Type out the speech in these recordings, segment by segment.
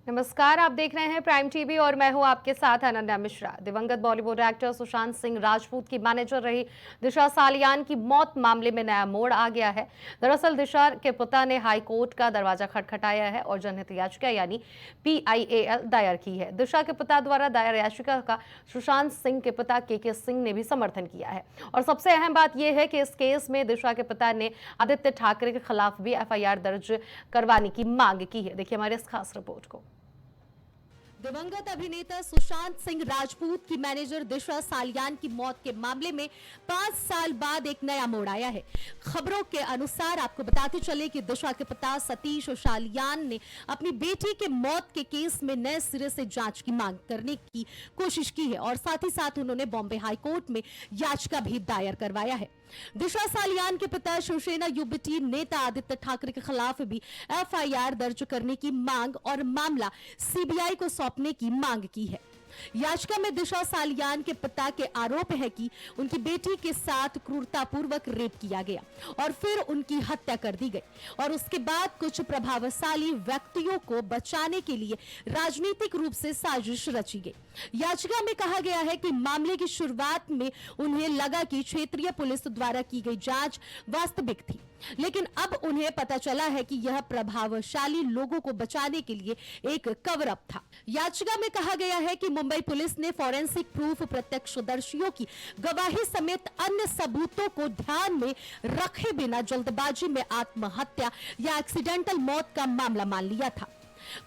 नमस्कार, आप देख रहे हैं प्राइम टीवी और मैं हूं आपके साथ अनन्या मिश्रा। दिवंगत बॉलीवुड एक्टर सुशांत सिंह राजपूत की मैनेजर रही दिशा सालियान की मौत मामले में नया मोड़ आ गया है। दरअसल दिशा के पिता ने हाई कोर्ट का दरवाजा खटखटाया है और जनहित याचिका यानी PIAL दायर की है। दिशा के पिता द्वारा दायर याचिका का सुशांत सिंह के पिता के सिंह ने भी समर्थन किया है और सबसे अहम बात यह है कि इस केस में दिशा के पिता ने आदित्य ठाकरे के खिलाफ भी FIR दर्ज करवाने की मांग की है। देखिए हमारे इस खास रिपोर्ट को। दिवंगत अभिनेता सुशांत सिंह राजपूत की मैनेजर दिशा सालियान की मौत के मामले में 5 साल बाद एक नया मोड़ आया है। खबरों के अनुसार आपको बताते चले कि दिशा के पिता सतीश सालियान ने अपनी बेटी के मौत के केस में नए सिरे से जांच की मांग करने की कोशिश की है और साथ ही साथ उन्होंने बॉम्बे हाई कोर्ट में याचिका भी दायर करवाया है। दिशा सालियान के पिता शिवसेना यूबीटी नेता आदित्य ठाकरे के खिलाफ भी FIR दर्ज करने की मांग और मामला CBI को सौंपने की मांग की है। याचिका में दिशा सालियान के पिता के आरोप है कि उनकी बेटी के साथ क्रूरतापूर्वक रेप किया गया और फिर उनकी हत्या कर दी गई और उसके बाद कुछ प्रभावशाली व्यक्तियों को बचाने के लिए राजनीतिक रूप से साजिश रची गई। याचिका में कहा गया है कि मामले की शुरुआत में उन्हें लगा कि क्षेत्रीय पुलिस द्वारा की गई जांच वास्तविक थी, लेकिन अब उन्हें पता चला है कि यह प्रभावशाली लोगों को बचाने के लिए एक कवर अप था। याचिका में कहा गया है कि मुंबई पुलिस ने फॉरेंसिक प्रूफ, प्रत्यक्षदर्शियों की गवाही समेत अन्य सबूतों को ध्यान में रखे बिना जल्दबाजी में आत्महत्या या एक्सीडेंटल मौत का मामला मान लिया था।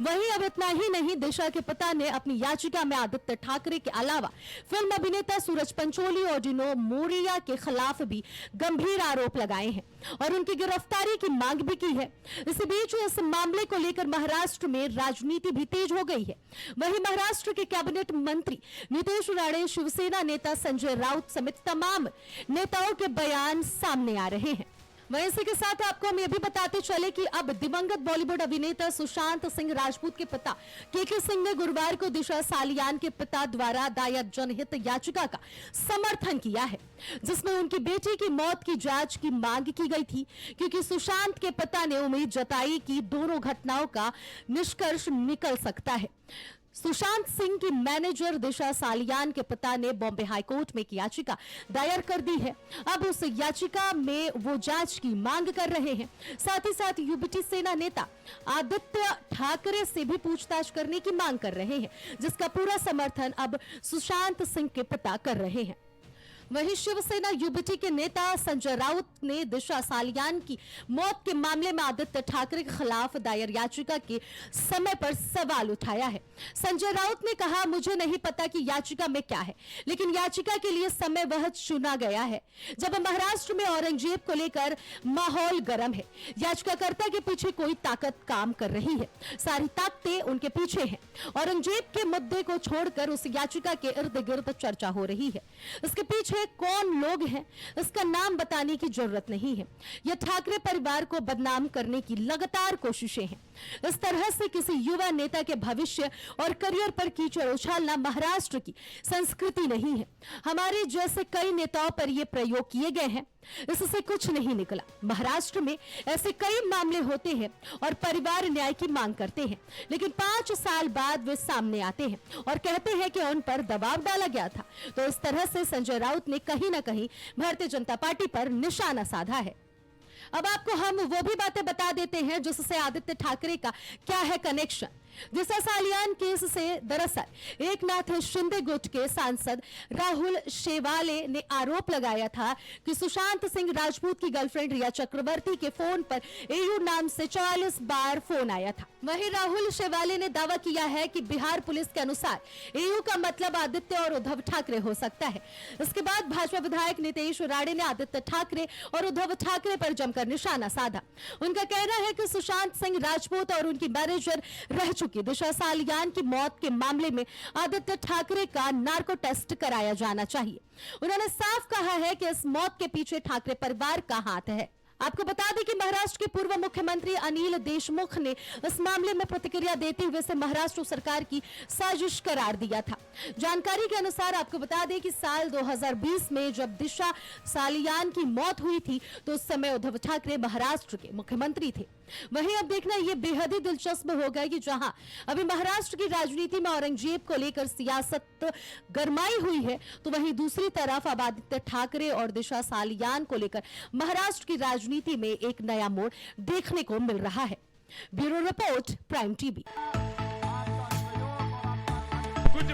वहीं अब इतना ही नहीं, दिशा के पिता ने अपनी याचिका में आदित्य ठाकरे के अलावा फिल्म अभिनेता सूरज पंचोली और डिनो मोरिया के खिलाफ भी गंभीर आरोप लगाए हैं और उनकी गिरफ्तारी की मांग भी की है। इसी बीच इस मामले को लेकर महाराष्ट्र में राजनीति भी तेज हो गई है। वहीं महाराष्ट्र के कैबिनेट मंत्री नीतीश राणे, शिवसेना नेता संजय राउत समेत तमाम नेताओं के बयान सामने आ रहे हैं। वहीं इसी के साथ आपको हम ये भी बताते चले कि अब दिवंगत बॉलीवुड अभिनेता सुशांत सिंह राजपूत के पिता के सिंह ने गुरुवार को दिशा सालियान के पिता द्वारा दायर जनहित याचिका का समर्थन किया है, जिसमें उनकी बेटी की मौत की जांच की मांग की गई थी, क्योंकि सुशांत के पिता ने उम्मीद जताई कि दोनों घटनाओं का निष्कर्ष निकल सकता है। सुशांत सिंह की मैनेजर दिशा सालियान के पिता ने बॉम्बे हाई कोर्ट में एक याचिका दायर कर दी है। अब उस याचिका में वो जांच की मांग कर रहे हैं। साथ ही साथ यूबीटी सेना नेता आदित्य ठाकरे से भी पूछताछ करने की मांग कर रहे हैं, जिसका पूरा समर्थन अब सुशांत सिंह के पिता कर रहे हैं। वहीं शिवसेना यूबीटी के नेता संजय राउत ने दिशा सालियान की मौत के मामले में आदित्य ठाकरे के खिलाफ दायर याचिका के समय पर सवाल उठाया है। संजय राउत ने कहा, मुझे नहीं पता कि याचिका में क्या है, लेकिन याचिका के लिए समय वह चुना गया है जब महाराष्ट्र में औरंगजेब को लेकर माहौल गर्म है। याचिकाकर्ता के पीछे कोई ताकत काम कर रही है, सारी ताकतें उनके पीछे हैं। औरंगजेब के मुद्दे को छोड़कर उस याचिका के इर्द गिर्द चर्चा हो रही है। इसके पीछे कौन लोग हैं इसका नाम बताने की जरूरत नहीं है। यह ठाकरे परिवार को बदनाम करने की लगातार कोशिशें हैं। इस तरह से किसी युवा नेता के भविष्य और करियर पर कीचड़ उछालना महाराष्ट्र की संस्कृति नहीं है। हमारे जैसे कई नेताओं पर यह प्रयोग किए गए हैं, इससे कुछ नहीं निकला। महाराष्ट्र में ऐसे कई मामले होते हैं और परिवार न्याय की मांग करते हैं, लेकिन 5 साल बाद वे सामने आते हैं और कहते हैं कि उन पर दबाव डाला गया था। तो इस तरह से संजय राउत ने कहीं ना कहीं भारतीय जनता पार्टी पर निशाना साधा है। अब आपको हम वो भी बातें बता देते हैं जिससे आदित्य ठाकरे का क्या है कनेक्शन। दिशा सालियान केस से दरअसल एकनाथ शिंदे गुट के सांसद राहुल शेवाले ने आरोप लगाया था कि सुशांत सिंह राजपूत की गर्लफ्रेंड रिया चक्रवर्ती के फोन पर एयू नाम से 44 बार फोन आया था। वहीं राहुल शेवाले ने दावा किया है कि बिहार पुलिस के अनुसार एयू का मतलब आदित्य और उद्धव ठाकरे हो सकता है। इसके बाद भाजपा विधायक नीतीश राणे ने आदित्य ठाकरे और उद्धव ठाकरे पर जमकर निशाना साधा। उनका कहना है कि सुशांत सिंह राजपूत और उनकी मैनेजर रह चुकी दिशा सालियान की मौत के मामले में आदित्य ठाकरे का नार्को टेस्ट कराया जाना चाहिए। उन्होंने साफ कहा है कि इस मौत के पीछे ठाकरे परिवार का हाथ है। आपको बता दें कि महाराष्ट्र के पूर्व मुख्यमंत्री अनिल देशमुख ने इस मामले में प्रतिक्रिया देते हुए इसे महाराष्ट्र सरकार की साजिश करार दिया था। जानकारी के अनुसार आपको बता दें कि साल 2020 में जब दिशा सालियान की मौत हुई थी तो उस समय उद्धव ठाकरे महाराष्ट्र के मुख्यमंत्री थे। वहीं अब देखना ये बेहद ही दिलचस्प होगा कि जहां अभी महाराष्ट्र की राजनीति में औरंगजेब को लेकर सियासत गरमाई हुई है, तो वहीं दूसरी तरफ अब आदित्य ठाकरे और दिशा सालियान को लेकर महाराष्ट्र की राजनीति में एक नया मोड़ देखने को मिल रहा है। Bureau report, prime TV. कुछ